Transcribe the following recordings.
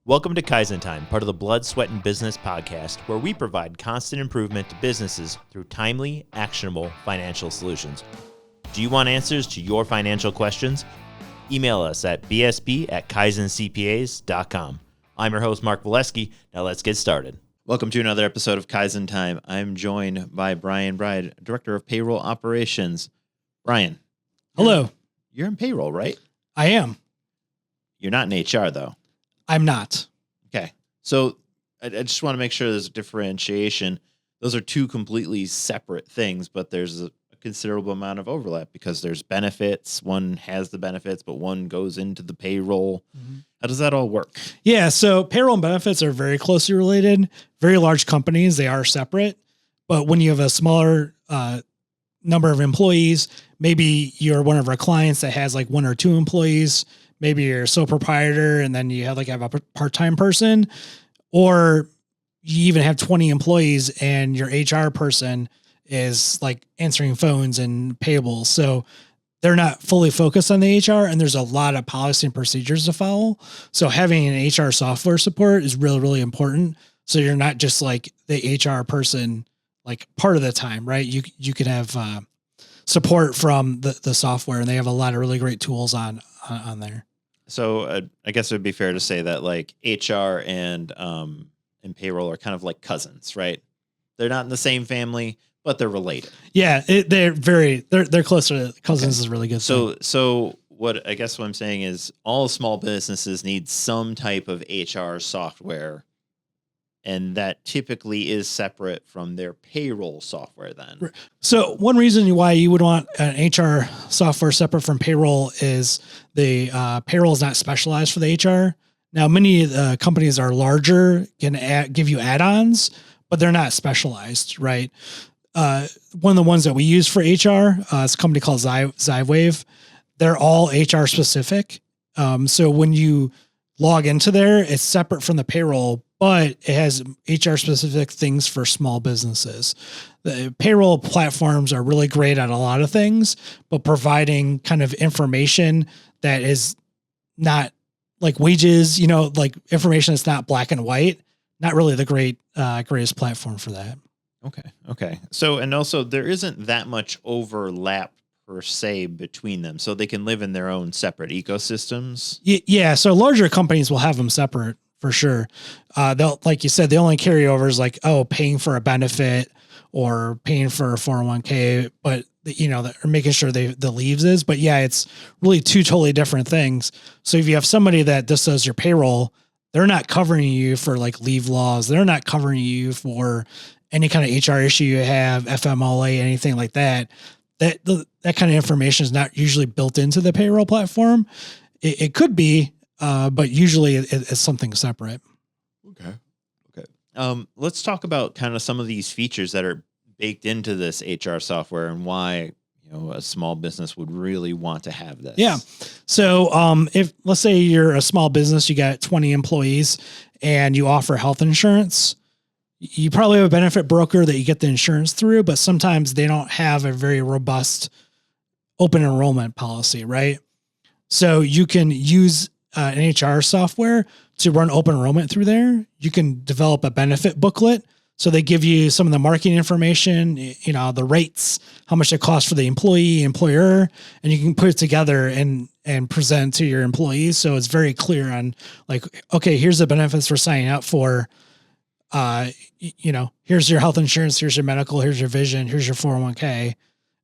Welcome to Kaizen Time, part of the Blood, Sweat, and Business podcast, where we provide constant improvement to businesses through timely, actionable financial solutions. Do you want answers to your financial questions? Email us at bsp@kaizencpas.com. I'm your host, Mark Valesky. Now let's get started. Welcome to another episode of Kaizen Time. I'm joined by Brian Bride, Director of Payroll Operations. Brian. Hello. You're in payroll, right? I am. You're not in HR, though. I'm not. Okay. So I just want to make sure there's a differentiation. Those are two completely separate things, but there's a considerable amount of overlap because there's benefits. One has the benefits, but one goes into the payroll. Mm-hmm. How does that all work? Yeah. So payroll and benefits are very closely related. Very large companies, they are separate. But when you have a smaller number of employees, maybe you're one of our clients that has like one or two employees. Maybe you're a sole proprietor and then you have a part-time person, or you even have 20 employees and your HR person is like answering phones and payables. So they're not fully focused on the HR, and there's a lot of policy and procedures to follow. So having an HR software support is really, really important. So you're not just like the HR person, like part of the time, right? You could have support from the software, and they have a lot of really great tools on there. So I guess it would be fair to say that like HR and payroll are kind of like cousins, right? They're not in the same family, but they're related. Yeah, they're closer. Cousins is really good. So what I'm saying is all small businesses need some type of HR software, and that typically is separate from their payroll software then. So one reason why you would want an HR software separate from payroll is the payroll is not specialized for the HR. Now, many companies are larger, can give you add-ons, but they're not specialized, right? One of the ones that we use for HR is a company called Zywave. They're all HR specific. So when you log into there, it's separate from the payroll, but it has HR specific things for small businesses. The payroll platforms are really great at a lot of things, but providing kind of information that is not like wages, like information that's not black and white, not really the greatest platform for that. Okay. So, and also there isn't that much overlap per se between them, so they can live in their own separate ecosystems. Yeah. So larger companies will have them separate for sure. They'll, like you said, the only carryovers like, paying for a benefit or paying for a 401k, but or making sure the leaves is, but yeah, it's really two totally different things. So if you have somebody that just does your payroll, they're not covering you for like leave laws. They're not covering you for any kind of HR issue you have, FMLA, anything like that. That kind of information is not usually built into the payroll platform. It could be, but usually it's something separate. Okay. Let's talk about kind of some of these features that are baked into this HR software and why a small business would really want to have this. Yeah. So if let's say you're a small business, you got 20 employees and you offer health insurance, you probably have a benefit broker that you get the insurance through, but sometimes they don't have a very robust open enrollment policy, right? So you can use an HR software to run open enrollment through there. You can develop a benefit booklet. So they give you some of the marketing information, the rates, how much it costs for the employer, and you can put it together and present to your employees. So it's very clear on like, okay, here's the benefits for signing up for. Here's your health insurance, here's your medical, here's your vision, here's your 401k,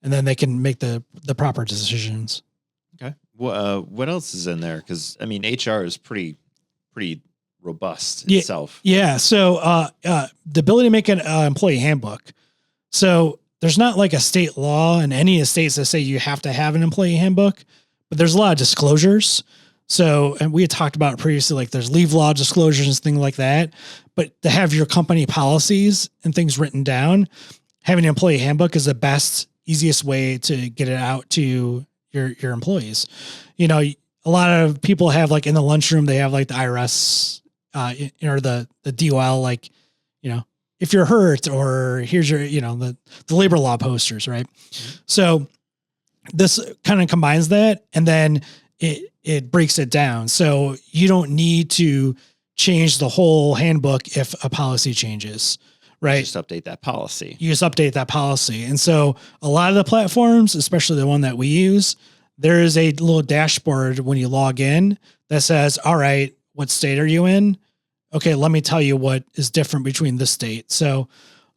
and then they can make the proper decisions. Okay. Well, what else is in there? Because HR is pretty robust itself. Yeah. So, the ability to make an employee handbook. So there's not like a state law in any of the states that say you have to have an employee handbook, but there's a lot of disclosures. So, and we had talked about it previously, like there's leave law disclosures and things like that, but to have your company policies and things written down, having an employee handbook is the best, easiest way to get it out to your employees. A lot of people have like in the lunchroom, they have like the IRS, or the DOL, like, if you're hurt, or here's your, the labor law posters, right? Mm-hmm. So this kind of combines that, and then it breaks it down. So you don't need to change the whole handbook if a policy changes, right? Just update that policy. You just update that policy. And so a lot of the platforms, especially the one that we use, there is a little dashboard when you log in that says, all right, what state are you in? Okay, let me tell you what is different between this state. So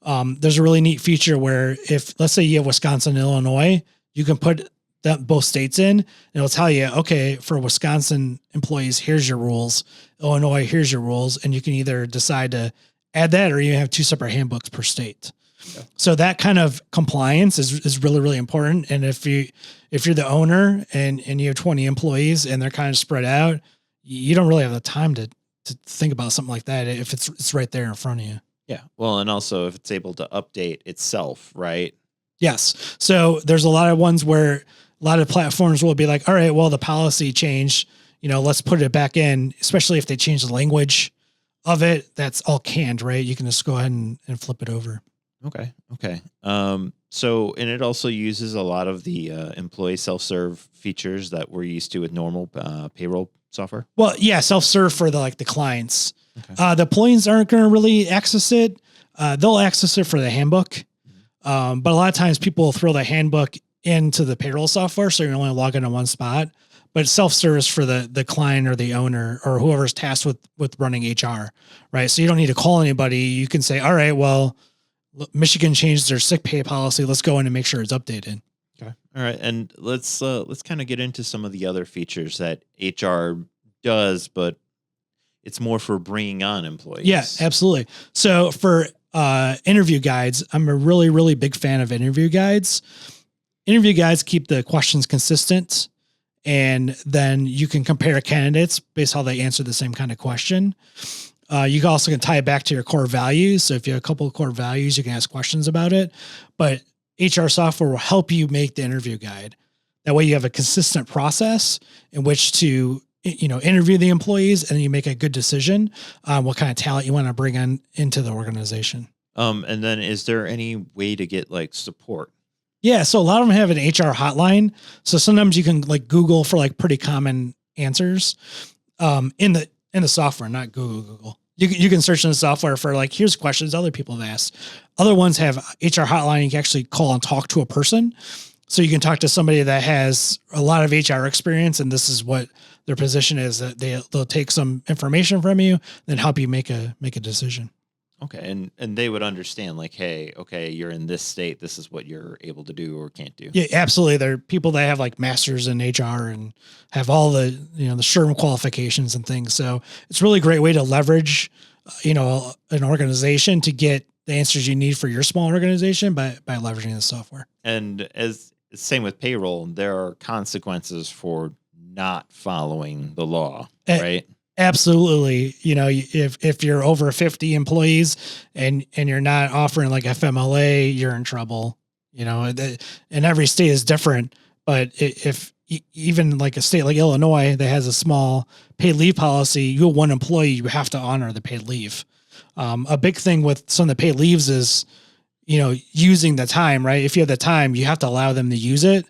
there's a really neat feature where if, let's say you have Wisconsin and Illinois, you can put that both states in, and it'll tell you, okay, for Wisconsin employees, here's your rules. Illinois, here's your rules. And you can either decide to add that or you have two separate handbooks per state. Okay. So that kind of compliance is really, really important. And if you're the owner and you have 20 employees and they're kind of spread out, you don't really have the time to think about something like that if it's right there in front of you. Yeah. Well, and also if it's able to update itself, right? Yes. So there's a lot of ones where a lot of platforms will be like, all right, well, the policy changed, let's put it back in, especially if they change the language of it. That's all canned, right? You can just go ahead and flip it over. Okay. So, and it also uses a lot of the employee self-serve features that we're used to with normal payroll software. Well, yeah, self-serve for the clients. Okay. The employees aren't going to really access it. They'll access it for the handbook. But a lot of times people will throw the handbook into the payroll software, so you're only logging in one spot. But it's self-service for the client or the owner or whoever's tasked with running HR, right? So you don't need to call anybody. You can say, all right, well, Michigan changed their sick pay policy. Let's go in and make sure it's updated. Okay. All right. And let's kind of get into some of the other features that HR does, but it's more for bringing on employees. Yeah, absolutely. So for interview guides, I'm a really, really big fan of interview guides. Interview guides keep the questions consistent, and then you can compare candidates based on how they answer the same kind of question. You can also tie it back to your core values. So if you have a couple of core values, you can ask questions about it. But HR software will help you make the interview guide. That way you have a consistent process in which to interview the employees, and then you make a good decision on what kind of talent you want to bring into the organization. And then is there any way to get support? Yeah. So a lot of them have an HR hotline. So sometimes you can Google for pretty common answers in the software, not Google. You can search in the software for here's questions other people have asked. Other ones have HR hotline. You can actually call and talk to a person. So you can talk to somebody that has a lot of HR experience, and this is what their position is, that they'll take some information from you and help you make a decision. Okay. And they would understand hey, okay, you're in this state. This is what you're able to do or can't do. Yeah, absolutely. There are people that have masters in HR and have all the, the SHRM qualifications and things. So it's a really great way to leverage, an organization to get the answers you need for your small organization by leveraging the software. And as same with payroll, there are consequences for not following the law, right? Absolutely. If you're over 50 employees and you're not offering FMLA, you're in trouble. And every state is different. But if even a state like Illinois that has a small paid leave policy, you have one employee, you have to honor the paid leave. A big thing with some of the paid leaves is, using the time, right? If you have the time, you have to allow them to use it.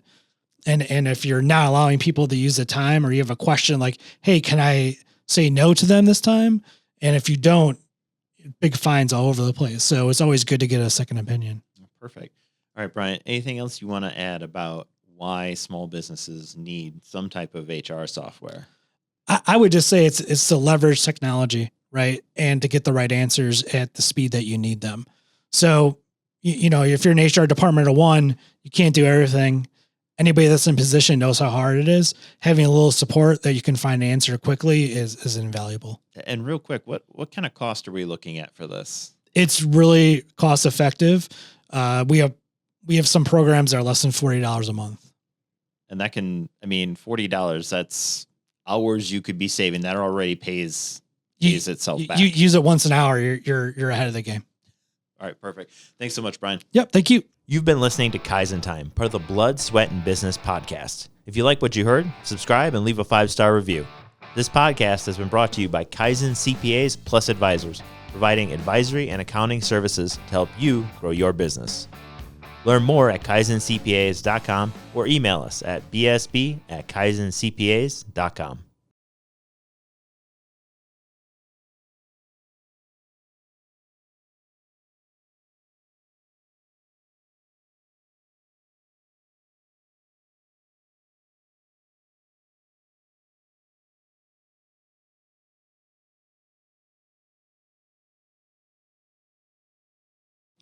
And if you're not allowing people to use the time, or you have a question hey, can I say no to them this time? And if you don't, big fines all over the place. So it's always good to get a second opinion. Perfect. All right, Brian, anything else you want to add about why small businesses need some type of HR software? I would just say it's to leverage technology, right? And to get the right answers at the speed that you need them. So, if you're an HR department of one, you can't do everything. Anybody that's in position knows how hard it is. Having a little support that you can find an answer quickly is invaluable. And real quick, what kind of cost are we looking at for this? It's really cost effective. We have some programs that are less than $40 a month. And that can, $40, that's hours you could be saving. That already pays itself back. You use it once an hour, you're ahead of the game. All right, perfect. Thanks so much, Brian. Yep, thank you. You've been listening to Kaizen Time, part of the Blood, Sweat, and Business podcast. If you like what you heard, subscribe and leave a 5-star review. This podcast has been brought to you by Kaizen CPAs Plus Advisors, providing advisory and accounting services to help you grow your business. Learn more at kaizencpas.com or email us at bsb@kaizencpas.com.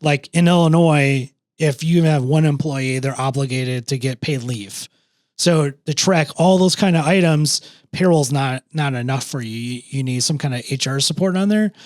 like in Illinois, if you have one employee, they're obligated to get paid leave. So to track all those kind of items, payroll's not enough for you. You need some kind of HR support on there.